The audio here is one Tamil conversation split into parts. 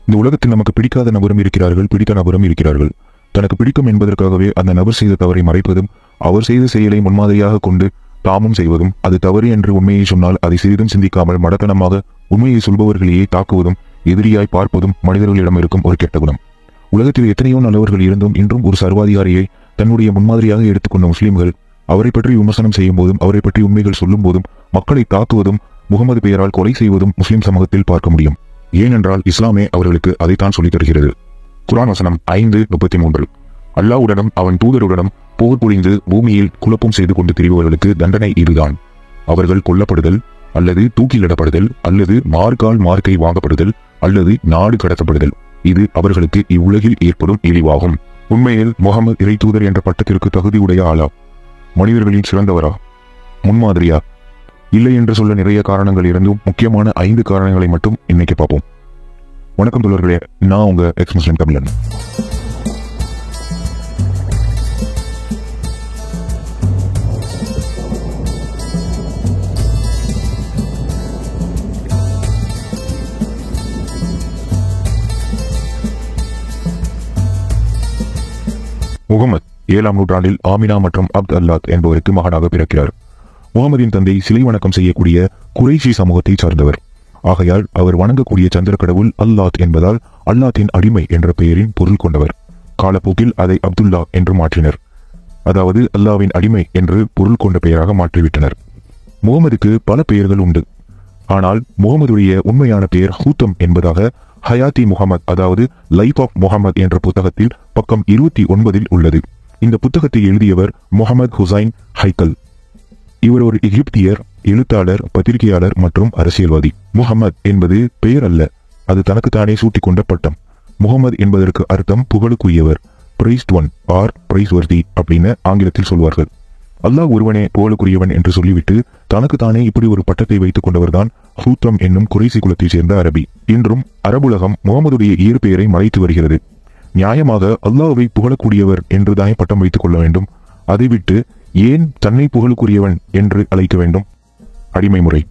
இந்த உலகத்தில் நமக்கு பிடிக்காத நபரும் இருக்கிறார்கள், பிடித்த நபரும் இருக்கிறார்கள். தனக்கு பிடிக்கும் என்பதற்காகவே அந்த நபர் செய்த தவறை மறைப்பதும், அவர் செய்த செயலை முன்மாதிரியாக கொண்டு தாமும் செய்வதும், அது தவறு என்று உண்மையை சொன்னால் அதை சிறிதும் சிந்திக்காமல் மடத்தனமாக உண்மையை சொல்பவர்களையே தாக்குவதும், எதிரியாய் பார்ப்பதும் மனிதர்களிடம் இருக்கும் ஒரு கெட்ட குணம். உலகத்தில் எத்தனையோ நல்லவர்கள் இருந்தும் இன்றும் ஒரு சர்வாதிகாரியை தன்னுடைய முன்மாதிரியாக எடுத்துக்கொண்ட முஸ்லிம்கள் அவரை பற்றி விமர்சனம் செய்யும் போதும், அவரை பற்றி உண்மைகள் சொல்லும் போதும், மக்களை தாக்குவதும், முகமது பெயரால் கொலை செய்வதும் முஸ்லிம் சமூகத்தில் பார்க்க முடியும். ஏனென்றால் இஸ்லாமே அவர்களுக்கு அதைத்தான் சொல்லித் தருகிறது. குர்ஆன் வசனம் 5:33. அல்லாஹ்வுடனும் அவன் தூதருடனும் போர் புரிந்து பூமியில் குழப்பம் செய்து கொண்டு திரிபவர்களுக்கு தண்டனை இதுதான்: அவர்கள் கொல்லப்படுதல், அல்லது தூக்கிலிடப்படுதல், அல்லது மார்க்கை வாங்கப்படுதல், அல்லது நாடு கடத்தப்படுதல். இது அவர்களுக்கு இவ்வுலகில் ஏற்படும் இழிவாகும். உண்மையில் முகமது இறை தூதர் என்ற பட்டத்திற்கு தகுதியுடைய ஆளா? மனிதர்களில் சிறந்தவரா? முன்மாதிரியா? இல்லை என்று சொல்ல நிறைய காரணங்கள் இருந்தும் முக்கியமான 5 காரணங்களை மட்டும் இன்னைக்கு பார்ப்போம். வணக்கம் தோழர்களே, நான் உங்க எக்ஸ் முஸ்லிம் தமிழன். முகமது 7ஆம் நூற்றாண்டில் ஆமினா மற்றும் அப்த் அல்லாத் என்பவருக்கு மகனாக பிறக்கிறார். முகமதின் தந்தை சிலை வணக்கம் செய்யக்கூடிய குறைஷி சமூகத்தை சார்ந்தவர். ஆகையால் அவர் வணங்கக்கூடிய சந்திர கடவுள் அல்லாத் என்பதால் அல்லாத்தின் அடிமை என்ற பெயரின் பொருள் கொண்டவர். காலப்போக்கில் அதை அப்துல்லா என்று மாற்றினர். அதாவது அல்லாவின் அடிமை என்று பொருள் கொண்ட பெயராக மாற்றிவிட்டனர். முகமதுக்கு பல பெயர்கள் உண்டு. ஆனால் முகமதுடைய உண்மையான பெயர் ஹூத்தம் என்பதாக ஹயாத்தி முகமது, அதாவது லைஃப் ஆஃப் முகமது என்ற புத்தகத்தில் பக்கம் 29 உள்ளது. இந்த புத்தகத்தை எழுதியவர் முகமது ஹுசைன் ஹைக்கல். இவர் ஒரு எகிப்தியர், எழுத்தாளர், பத்திரிகையாளர் மற்றும் அரசியல்வாதி. முகமது என்பது பெயர் அல்ல, அது தனக்குத்தானே சூட்டிக் கொண்ட பட்டம். முகமது என்பதற்கு அர்த்தம் புகழுக்குரியவர், பிரைஸ்ட் ஒன் ஆர் பிரைஸ்வர்தி அப்படின்னு ஆங்கிலத்தில் சொல்வார்கள். அல்லாஹ் ஒருவனே புகழுக்குரியவன் என்று சொல்லிவிட்டு தனக்குத்தானே இப்படி ஒரு பட்டத்தை வைத்துக் கொண்டவர்தான் ஹூத்தம் என்னும் குறைசி குலத்தைச் சேர்ந்த அரபி. இன்றும் அரபுலகம் முகமதுடைய இயற்பெயரை மறைத்து வருகிறது. நியாயமாக அல்லாஹ்வை புகழக்கூடியவர் என்றுதானே பட்டம் வைத்துக் கொள்ள வேண்டும். அதை விட்டு ஏன் தன்னை புகழுக்குரியவன் என்று அழைக்க வேண்டும்? அடிமை முறை.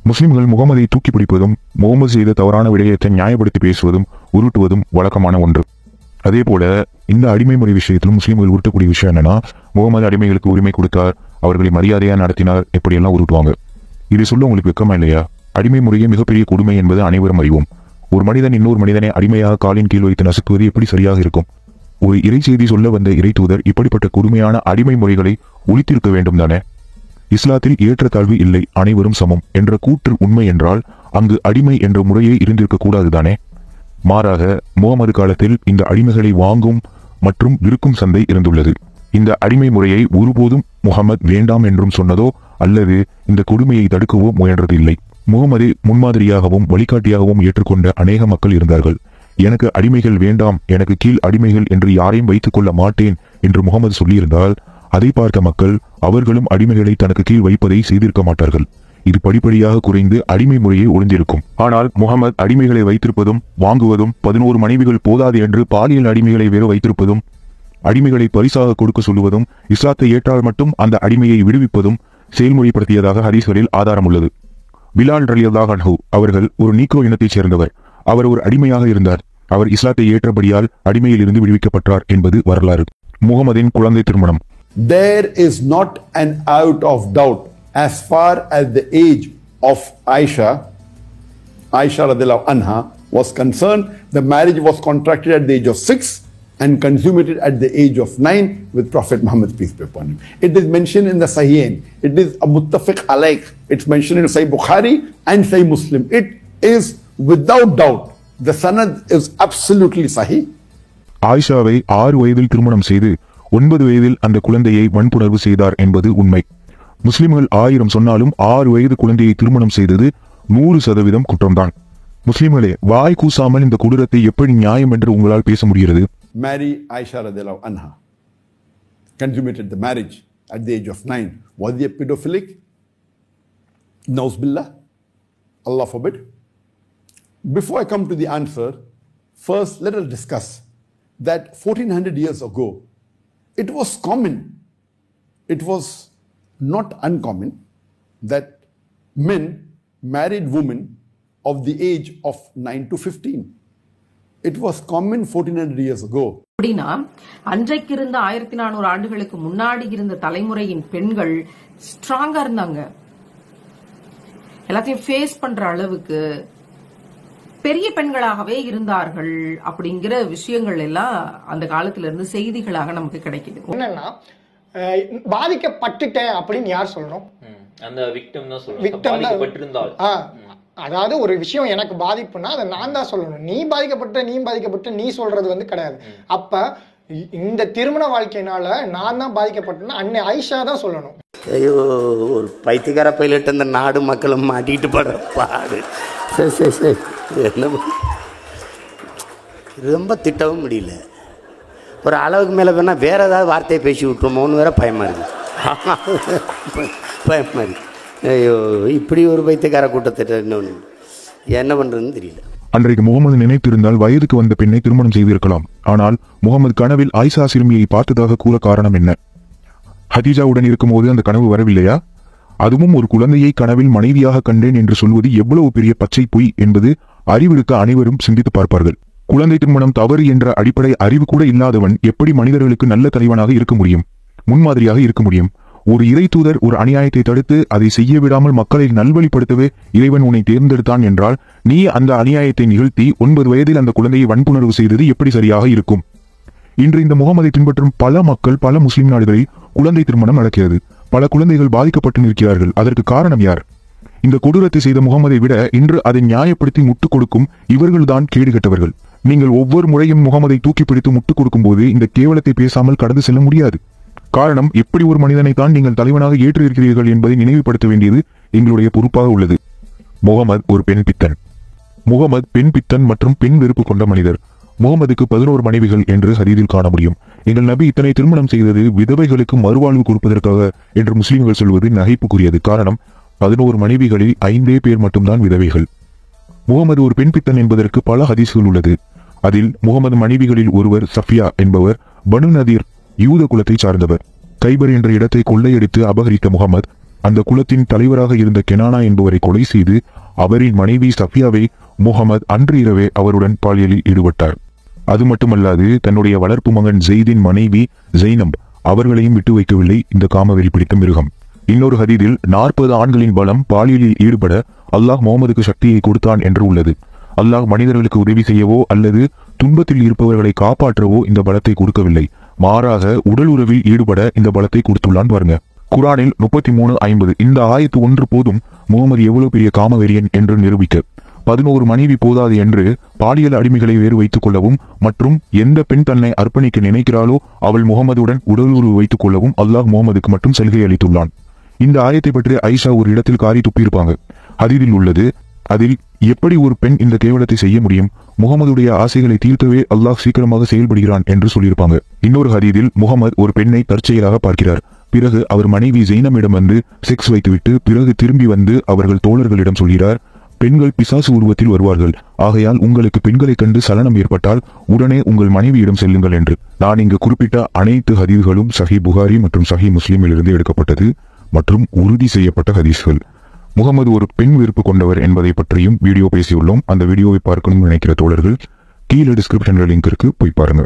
முஸ்லிம்கள் முகமதை தூக்கி பிடிப்பதும், முகமது செய்த தவறான விடயத்தை நியாயப்படுத்தி பேசுவதும், உருட்டுவதும் வழக்கமான ஒன்று. அதே போல இந்த அடிமை முறை விஷயத்திலும் முஸ்லிம்கள் உருட்டக்கூடிய விஷயம் என்னன்னா, முகமது அடிமைகளுக்கு உரிமை கொடுத்தார், அவர்களை மரியாதையா நடத்தினார், எப்படியெல்லாம் உருட்டுவாங்க. இது சொல்ல உங்களுக்கு வெக்கமா இல்லையா? அடிமை முறையே மிகப்பெரிய கொடுமை என்பது அனைவரும் அறிவோம். ஒரு மனிதன் இன்னொரு மனிதனை அடிமையாக காலின் கீழ் வைத்து நசுக்குவது எப்படி சரியாக இருக்கும்? ஒரு இறை செய்தி சொல்ல வந்த இறை தூதர் இப்படிப்பட்ட கொடுமையான அடிமை முறைகளை ஒழித்திருக்க வேண்டும் தானே? இஸ்லாத்தில் ஏற்றத்தாழ்வு இல்லை, அனைவரும் சமம் என்ற கூற்று உண்மை என்றால் அங்கு அடிமை என்ற முறையே இருந்திருக்க கூடாது தானே? மாறாக முகமது காலத்தில் இந்த அடிமைகளை வாங்கும் மற்றும் விற்கும் சந்தை இருந்துள்ளது. இந்த அடிமை முறையை ஒருபோதும் முகமது வேண்டாம் என்றும் சொன்னதோ அல்லது இந்த கொடுமையை தடுக்கவோ முயன்றது இல்லை. முகமது முன்மாதிரியாகவும் வழிகாட்டியாகவும் ஏற்றுக்கொண்ட அநேக மக்கள் இருந்தார்கள். எனக்கு அடிமைகள் வேண்டாம், எனக்கு கீழ் அடிமைகள் என்று யாரையும் வைத்துக் கொள்ள மாட்டேன் என்று முகமது சொல்லியிருந்தால் அதை பார்த்த மக்கள் அவர்களும் அடிமைகளை தனக்கு கீழ் வைப்பதை செய்திருக்க மாட்டார்கள். இது படிப்படியாக குறைந்து அடிமை முறையை ஒளிந்திருக்கும். ஆனால் முகமது அடிமைகளை வைத்திருப்பதும் வாங்குவதும், 11 மனைவிகள் போதாது என்று பாலியல் அடிமைகளை வேறு வைத்திருப்பதும், அடிமைகளை பரிசாக கொடுக்க சொல்லுவதும், இஸ்லாத்தை ஏற்றால் மட்டும் அந்த அடிமையை விடுவிப்பதும் செயல்முறைப்படுத்தியதாக ஹதீஸ்களில் ஆதாரம் உள்ளது. பிலால் ரலியல்லாஹு அன்ஹு அவர்கள் ஒரு நீக்ரோ இனத்தைச் சேர்ந்தவர். அவர் ஒரு அடிமையாக இருந்தார். அவர் இஸ்லாத்தை ஏற்றபடியால் அடிமையில் இருந்து விடுவிக்கப்பட்டார் என்பது வரலாறு. முகமதின் குழந்தை திருமணம். There is not an out of doubt as far as the age of Aisha radiallahu anha was concerned. The marriage was contracted at the age of 6 and consummated at the age of 9 with Prophet Muhammad, peace be upon him. It is mentioned in the Sahihain. It is a muttafiq alayh. It's mentioned in Sahih Bukhari and Sahih Muslim. It is without doubt. The sanad is absolutely sahih. ஆயிஷாவை 6 வயதில் திருமணம் செய்து 9 வயதில் அந்த குழந்தையை வன்புணர்வு செய்தார் என்பது உண்மை. முஸ்லிம்கள் 1000 சொன்னாலும் 6 வயது குழந்தையை திருமணம் செய்தது 100% குற்றம்தான். முஸ்லிம்களே, வாய் கூசாமல் இந்த கொடூரத்தை எப்படி நியாயம் என்று உங்களால் பேச முடிகிறது? Mary Aisha radiallahu anha consummated the marriage at the age of 9. Was he a pedophilic? Nauz billah. Allah forbid. Before I come to the answer, first let us discuss that 1400 years ago, it was common, it was not uncommon that men married women of the age of 9 to 15. It was common 1400 years ago. அப்படின்னா அன்றைக்கு இருந்த 1400 ஆண்டுகளுக்கு முன்னாடி இருந்த தலைமுறையின் பெண்கள் ஸ்ட்ராங்கா இருந்தாங்க. எல்லாத்தையும் ஃபேஸ் பண்ற அளவுக்கு பெரிய பெண்களாகவே இருந்தார்கள் அப்படிங்கிற விஷயங்கள் எல்லாம் அந்த காலத்துல இருந்து செய்திகளாக நமக்கு கிடைக்குது. என்னன்னா பாதிக்கப்பட்டுட்டேன் அப்படின்னு யார் சொல்லணும்? அந்த விக்டிம் தான் சொல்லணும். பாதிக்கப்பட்டிருந்தால் அதாவது ஒரு விஷயம் எனக்கு பாதிப்புன்னா அதை நான் தான் சொல்லணும். நீ பாதிக்கப்பட்ட நீ சொல்றது கிடையாது. அப்ப இந்த திருமண வாழ்க்கையினால நான் தான் பாதிக்கப்பட்டேன்னா அன்னை ஆயிஷா தான் சொல்லணும். ஐயோ, ஒரு பைத்தியக்கார பைலட் அந்த நாடு மக்களும் மாட்டிக்கிட்டு படுற பாடு. சரி சரி சரி, என்ன ரொம்ப திட்டவும் முடியல. ஒரு அளவுக்கு மேலே வேணால் வேறு ஏதாவது வார்த்தையை பேசி விட்டுருமோன்னு வேற பயமாக இருக்குது. பயமாக இருக்குது. ஐயோ, இப்படி ஒரு பைத்தியக்கார கூட்டத்திட்ட இன்னொன்று என்ன பண்ணுறதுன்னு தெரியல. அன்றைக்கு முகமது நினைத்திருந்தால் வயதுக்கு வந்த பெண்ணை திருமணம் செய்திருக்கலாம். ஆனால் முகமது கனவில் ஆயிஷா சிறுமியை பார்த்ததாக கூற காரணம் என்ன? ஹதீஜாவுடன் இருக்கும்போது அந்த கனவு வரவில்லையா? அதுவும் ஒரு குழந்தையை கனவில் மனைவியாக கண்டேன் என்று சொல்வது எவ்வளவு பெரிய பச்சை பொய் என்பது அறிவிருக்க அனைவரும் சிந்தித்து பார்ப்பார்கள். குழந்தை திருமணம் தவறு என்ற அடிப்படை அறிவு கூட இல்லாதவன் எப்படி மனிதர்களுக்கு நல்ல தலைவனாக இருக்க முடியும், முன்மாதிரியாக இருக்க முடியும்? ஒரு இறை தூதர் ஒரு அநியாயத்தை தடுத்து அதை செய்ய விடாமல் மக்களை நல்வழிப்படுத்தவே இறைவன் உன்னை தேர்ந்தெடுத்தான் என்றால் நீ அந்த அநியாயத்தை நிகழ்த்தி 9 வயதில் அந்த குழந்தையை வன்புணர்வு செய்தது எப்படி சரியாக இருக்கும்? இன்று இந்த முகமதை பின்பற்றும் பல மக்கள், பல முஸ்லிம் நாடுகளில் குழந்தை திருமணம் நடக்கிறது. பல குழந்தைகள் பாதிக்கப்பட்டு நிற்கிறார்கள். அதற்கு காரணம் யார்? இந்த கொடூரத்தை செய்த முகமதை விட இன்று அதை நியாயப்படுத்தி முட்டுக் கொடுக்கும் இவர்கள்தான் கேடுகட்டவர்கள். நீங்கள் ஒவ்வொரு முறையும் முகமதை தூக்கி பிடித்து முட்டுக் கொடுக்கும் போது இந்த கேவலத்தை பேசாமல் கடந்து செல்ல முடியாது. காரணம், எப்படி ஒரு மனிதனை தான் நீங்கள் தலைவனாக ஏற்று இருக்கிறீர்கள் என்பதை நினைவுபடுத்த வேண்டியது எங்களுடைய பொறுப்பாக உள்ளது. முகமது ஒரு பெண் பித்தன். முகமது பெண் பித்தன் மற்றும் பெண் வெறுப்பு கொண்ட மனிதர். முகமதுக்கு 11 மனைவிகள் என்று ஹதீஸில் காண முடியும். எங்கள் நபி இத்தனை திருமணம் செய்தது விதவைகளுக்கு மறுவாழ்வு கொடுப்பதற்காக என்று முஸ்லிம்கள் சொல்வது நகைப்புக்குரியது. காரணம், 11 மனைவிகளில் 5 பேர் மட்டும்தான் விதவைகள். முகமது ஒரு பெண் பித்தன் என்பதற்கு பல ஹதீஸ்கள் உள்ளது. அதில் முகமது மனைவிகளில் ஒருவர் சஃபியா என்பவர் பனு நதீர் யூத குலத்தை சார்ந்தவர். கைபர் என்ற இடத்தை கொள்ளையடித்து அபகரித்த முகமது அந்த குலத்தின் தலைவராக இருந்த கெனானா என்பவரை கொலை செய்து அவரின் மனைவி சஃபியாவை முகமது அன்று இரவே அவருடன் பாலியலில் ஈடுபட்டார். அது மட்டுமல்லாது தன்னுடைய வளர்ப்பு மகன் ஜெயிதின் மனைவி ஜெய்னப் அவர்களையும் விட்டு வைக்கவில்லை இந்த காமவெறி பிடித்த மிருகம். இன்னொரு ஹதீஸில் 40 ஆண்களின் பலம் பாலியலில் ஈடுபட அல்லாஹ் முகமதுக்கு சக்தியை கொடுத்தான் என்று உள்ளது. அல்லாஹ் மனிதர்களுக்கு உதவி செய்யவோ அல்லது துன்பத்தில் இருப்பவர்களை காப்பாற்றவோ இந்த பலத்தை கொடுக்கவில்லை. மாறாக உடல் உறவில் ஈடுபட இந்த பலத்தை கொடுத்துள்ளான் பாருங்க. குரானில் 33:50 இந்த ஆயத்து ஒன்று போதும் முகமது எவ்வளவு பெரிய காமவெறியன் என்று நிரூபிக்க. 11 மனைவி போதாது என்று பாலியல் அடிமைகளை வேறு வைத்துக் கொள்ளவும் மற்றும் எந்த பெண் தன்னை அர்ப்பணிக்க நினைக்கிறாளோ அவள் முகமதுடன் உடல் உறவு வைத்துக் கொள்ளவும் அல்லாஹ் முகமதுக்கு மட்டும் சலுகை அளித்துள்ளான். இந்த ஆயத்தை பற்றி ஆயிஷா ஒரு இடத்தில் காரி துப்பியிருப்பாங்க. ஹதீஸில் உள்ளது. அதில் எப்படி ஒரு பெண் இந்த கேவலத்தை செய்ய முடியும்? முகமதுடைய ஆசைகளை தீர்க்கவே அல்லாஹ் சீக்கிரமாக செயல்படுகிறான் என்று சொல்லியிருப்பாங்க. இன்னொரு ஹதீஸில் முகமது ஒரு பெண்ணை தற்செயலாக பார்க்கிறார். பிறகு அவர் மனைவி ஜெய்னமிடம் வந்து செக்ஸ் வைத்துவிட்டு பிறகு திரும்பி வந்து அவர்கள் தோழர்களிடம் சொல்கிறார், பெண்கள் பிசாசு உருவத்தில் வருவார்கள், ஆகையால் உங்களுக்கு பெண்களை கண்டு சலனம் ஏற்பட்டால் உடனே உங்கள் மனைவியிடம் செல்லுங்கள் என்று. நான் இங்கு குறிப்பிட்ட அனைத்து ஹதீஸ்களும் சஹி புகாரி மற்றும் சஹி முஸ்லிமில் இருந்து எடுக்கப்பட்டது மற்றும் உறுதி செய்யப்பட்ட ஹதீஸ்கள். முகமது ஒரு பெண் விருப்பு கொண்டவர் என்பதை பற்றியும் வீடியோ பேசியுள்ளோம். அந்த வீடியோவை பார்க்கணும்னு நினைக்கிற தோழர்கள் கீழே டிஸ்கிரிப்ஷன்ல லிங்க் இருக்கு, போய் பாருங்க.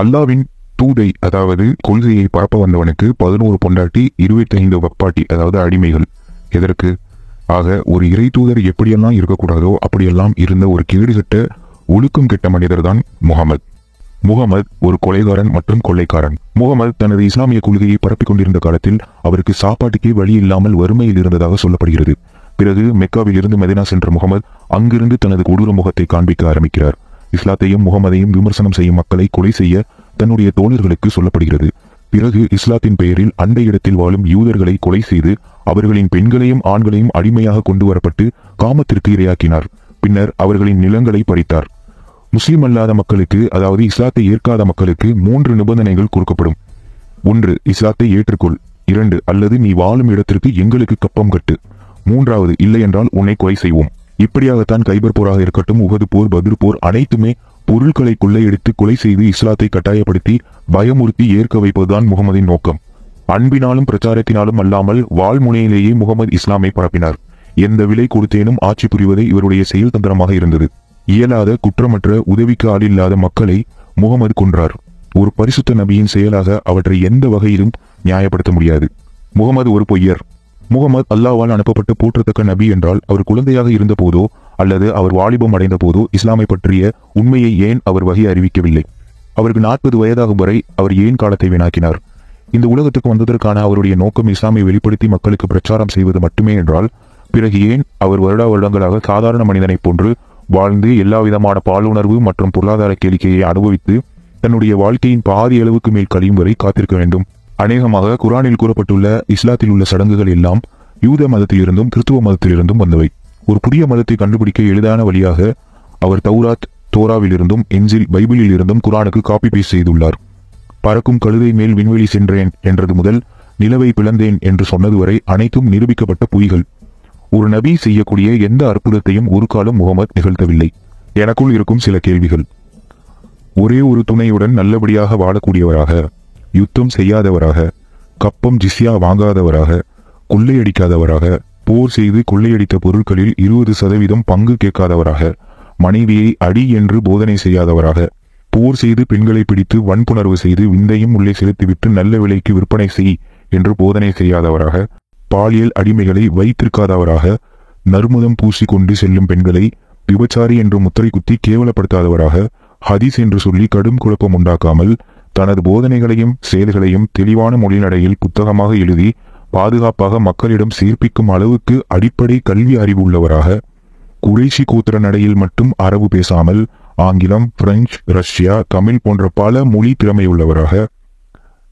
அல்லாவின் தூதை அதாவது கொள்கையை பரப்ப வந்தவனுக்கு 11 பொண்டாட்டி 25 வப்பாட்டி அதாவது அடிமைகள். எதற்கு? ஆக ஒரு இறை தூதர் எப்படியெல்லாம் இருக்கக்கூடாதோ அப்படியெல்லாம் இருந்த ஒரு கேடுகட்ட ஒழுக்கம் கெட்ட மனிதர் தான் முகமது. முகமது ஒரு கொலைகாரன் மற்றும் கொள்ளைக்காரன். முகமது தனது இஸ்லாமிய கொள்கையை பரப்பிக் கொண்டிருந்த காலத்தில் அவருக்கு சாப்பாட்டுக்கே வழி இல்லாமல் வறுமையில் இருந்ததாக சொல்லப்படுகிறது. பிறகு மெக்காவில் இருந்து மெதினா சென்ற முகமது அங்கிருந்து தனது கொடூர முகத்தை காண்பிக்க ஆரம்பிக்கிறார். இஸ்லாத்தையும் முகமதையும் விமர்சனம் செய்யும் மக்களை கொலை செய்ய தன்னுடைய தோழர்களுக்கு சொல்லப்படுகிறது. பிறகு இஸ்லாத்தின் பெயரில் அண்டை இடத்தில் வாழும் யூதர்களை கொலை செய்து அவர்களின் பெண்களையும் ஆண்களையும் அடிமையாக கொண்டு வரப்பட்டு காமத்திற்கு இரையாக்கினார். பின்னர் அவர்களின் நிலங்களை பறித்தார். முஸ்லிம் அல்லாத மக்களுக்கு அதாவது இஸ்லாத்தை ஏற்காத மக்களுக்கு 3 நிபந்தனைகள் கொடுக்கப்படும். 1. இஸ்லாத்தை ஏற்றுக்கொள். 2. அல்லது நீ வாழும் இடத்திற்கு எங்களுக்கு கப்பம் கட்டு. 3வது இல்லை என்றால் உன்னை கொலை செய்வோம். இப்படியாகத்தான் கைபர் போராக இருக்கட்டும், உஹது போர், பத்ர் போர் அனைத்துமே பொருட்களை கொள்ளையடித்து கொலை செய்து இஸ்லாத்தை கட்டாயப்படுத்தி பயமுறுத்தி ஏற்க வைப்பதுதான் முகமதின் நோக்கம். அன்பினாலும் பிரச்சாரத்தினாலும் அல்லாமல் வாழ்முனையிலேயே முகமது இஸ்லாமை பரப்பினார். எந்த விலை கொடுத்தேனும் ஆட்சி புரிவதே இவருடைய செயல் தந்திரமாக இருந்தது. இயலாத குற்றமற்ற உதவிக்கு ஆளில்லாத மக்களை முகமது கொன்றார். ஒரு பரிசுத்த நபியின் செயலாக அவற்றை எந்த வகையிலும் நியாயப்படுத்த முடியாது. முகமது ஒரு பொய்யர். முகமது அல்லாஹ்வால் அனுப்பப்பட்ட போற்றத்தக்க நபி என்றால் அவர் குழந்தையாக இருந்த போதோ அல்லது அவர் வாலிபம் அடைந்த போதோ இஸ்லாமை பற்றிய உண்மையை ஏன் அவர் வகை அறிவிக்கவில்லை? அவருக்கு 40 வயதாகும் வரை அவர் ஏன் காலத்தை வீணாக்கினார்? இந்த உலகத்துக்கு வந்ததற்கான அவருடைய நோக்கம் இஸ்லாமை வெளிப்படுத்தி மக்களுக்கு பிரச்சாரம் செய்வது மட்டுமே என்றால் பிறகு ஏன் அவர் வருடங்களாக சாதாரண மனிதனைப் போன்று வாழ்ந்து எல்லா விதமான பாலுணர்வு மற்றும் பொருளாதார கேளிக்கையை அனுபவித்து தன்னுடைய வாழ்க்கையின் பாதி அளவுக்கு மேல் கழியும் வரை காத்திருக்க வேண்டும்? அநேகமாக குரானில் கூறப்பட்டுள்ள இஸ்லாத்தில் உள்ள சடங்குகள் எல்லாம் யூத மதத்திலிருந்தும் கிறிஸ்துவ மதத்திலிருந்தும் வந்தவை. ஒரு புதிய மதத்தை கண்டுபிடிக்க எளிதான வழியாக அவர் தௌராத் தோராவிலிருந்தும் இன்ஜில் பைபிளில் இருந்தும் குரானுக்கு காப்பி பேஸ்ட் செய்துள்ளார். பறக்கும் கழுதை மேல் விண்வெளி சென்றேன் என்றது முதல் நிலவை பிளந்தேன் என்று சொன்னது வரை அனைத்தும் நிரூபிக்கப்பட்ட பொய்கள். ஒரு நபி செய்யக்கூடிய எந்த அற்புதத்தையும் ஒரு காலம் முகமது நிகழ்த்தவில்லை. எனக்குள் இருக்கும் சில கேள்விகள். ஒரே ஒரு துணையுடன் நல்லபடியாக வாழக்கூடியவராக, யுத்தம் செய்யாதவராக, கப்பம் ஜிஸ்யா வாங்காதவராக, கொள்ளையடிக்காதவராக, போர் செய்து கொள்ளையடித்த பொருட்களில் 20% பங்கு கேட்காதவராக, மனைவியை அடி என்று போதனை செய்யாதவராக, போர் செய்து பெண்களை பிடித்து வன்புணர்வு செய்து விந்தையும் உள்ளே செலுத்திவிட்டு நல்ல விலைக்கு விற்பனை செய் என்று போதனை செய்யாதவராக, பாலியல் அடிமைகளை வைத்திருக்காதவராக, நறுமுதம் பூசி கொண்டு செல்லும் பெண்களை விபச்சாரி என்று முத்திரை குத்தி கேவலப்படுத்தாதவராக, ஹதீஸ் என்று சொல்லி கடும் குழப்பம் உண்டாக்காமல் தனது போதனைகளையும் செயல்களையும் தெளிவான மொழிநடையில் புத்தகமாக எழுதி பாதுகாப்பாக மக்களிடம் சேர்ப்பிக்கும் அளவுக்கு அடிப்படை கல்வி அறிவு உள்ளவராக, குறைஷி கூத்திர நடையில் மட்டும் அரபு பேசாமல் ஆங்கிலம், பிரெஞ்சு, ரஷ்யா, தமிழ் போன்ற பல மொழி திறமையுள்ளவராக,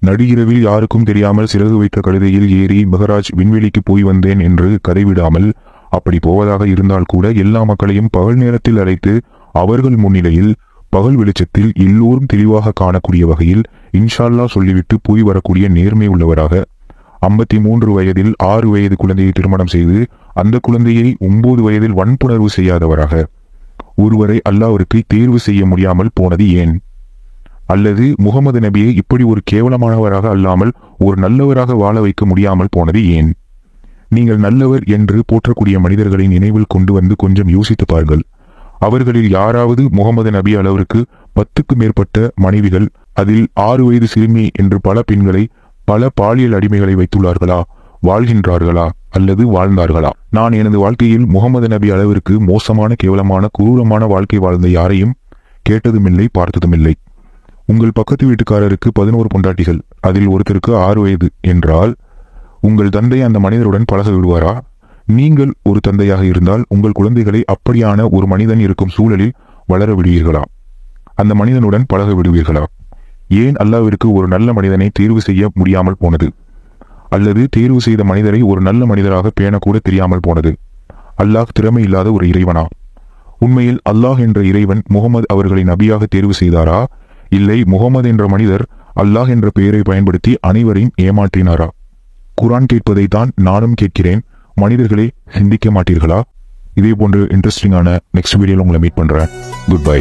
நடுஇரவில் யாருக்கும் தெரியாமல் சிறகு வைத்த கழுதையில் ஏறி மெஹராஜ் விண்வெளிக்கு போய் வந்தேன் என்று கதைவிடாமல், அப்படி போவதாக இருந்தால் கூட எல்லா மக்களையும் பகல் நேரத்தில் அழைத்து அவர்கள் முன்னிலையில் பகல் வெளிச்சத்தில் எல்லோரும் தெளிவாக காணக்கூடிய வகையில் இன்ஷா அல்லாஹ் சொல்லிவிட்டு போய் வரக்கூடிய நேர்மை உள்ளவராக, 53 வயதில் 6 வயது குழந்தையை திருமணம் செய்து அந்த குழந்தையை 9 வயதில் வன்புணர்வு செய்யாதவராக, ஒருவரை அல்லாஹ்விற்கு தேர்வு செய்ய முடியாமல் போனது ஏன்? அல்லது முகமது நபியை இப்படி ஒரு கேவலமானவராக அல்லாமல் ஒரு நல்லவராக வாழ வைக்க முடியாமல் போனது ஏன்? நீங்கள் நல்லவர் என்று போற்றக்கூடிய மனிதர்களை நினைவில் கொண்டு வந்து கொஞ்சம் யோசித்து பாருங்கள். அவர்களில் யாராவது முகமது நபி அளவிற்கு 10க்கு மேற்பட்ட மனைவிகள், அதில் 6 வயது சிறுமி என்று பல பெண்களை, பல பாலியல் அடிமைகளை வைத்துள்ளார்களா, வாழ்கின்றார்களா அல்லது வாழ்ந்தார்களா? நான் எனது வாழ்க்கையில் முகமது நபி அளவிற்கு மோசமான, கேவலமான, கொடூரமான வாழ்க்கை வாழ்ந்த யாரையும் கேட்டதுமில்லை, பார்த்ததுமில்லை. உங்கள் பக்கத்து வீட்டுக்காரருக்கு 11 பொண்டாட்டிகள், அதில் ஒருத்தருக்கு 6 வயது என்றால் உங்கள் தந்தை அந்த மனிதருடன் பழக விடுவாரா? நீங்கள் ஒரு தந்தையாக இருந்தால் உங்கள் குழந்தைகளை அப்படியான ஒரு மனிதன் இருக்கும் சூழலில் வளர விடுவீர்களா? அந்த மனிதனுடன் பழக விடுவீர்களா? ஏன் அல்லாஹ்விற்கு ஒரு நல்ல மனிதனை தேர்வு செய்ய முடியாமல் போனது? அல்லது தேர்வு செய்த மனிதரை ஒரு நல்ல மனிதராக பேணக்கூட தெரியாமல் போனது? அல்லாஹ் திறமை இல்லாத ஒரு இறைவனா? உண்மையில் அல்லாஹ் என்ற இறைவன் முகமது அவர்களை நபியாக தேர்வு செய்தாரா? இல்லை முகமது என்ற மனிதர் அல்லாஹ் என்ற பெயரை பயன்படுத்தி அனைவரையும் ஏமாற்றினாரா? குரான் கேட்பதை தான் நானும் கேட்கிறேன். மனிதர்களே, சிந்திக்க மாட்டீர்களா? இதே போன்று இன்ட்ரெஸ்டிங்கான நெக்ஸ்ட் வீடியோல உங்களை மீட் பண்றேன். Good bye.